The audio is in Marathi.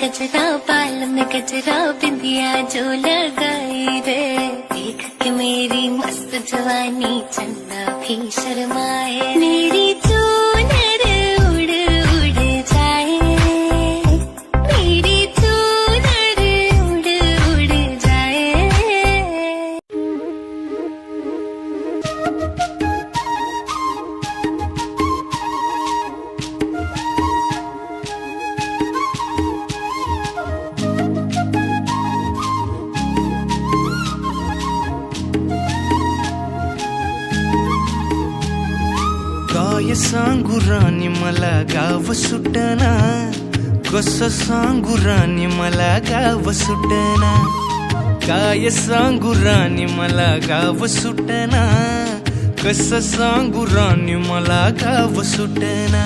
गजरा बाल में गजरा बिंदिया जो लगाई रे, देख के मेरी मस्त जवानी चंदा भी शर्माए। मेरी चूनर उड़ उड़ जाए, मेरी चूनर उड़ उड़ जाए। काय सांगू राणी मला गाव सुटना, कसं सांगू राणी मला गाव सुटना। काय सांगू राणी मला गाव सुटना, कसं सांगू राणी मला गाव सुटना।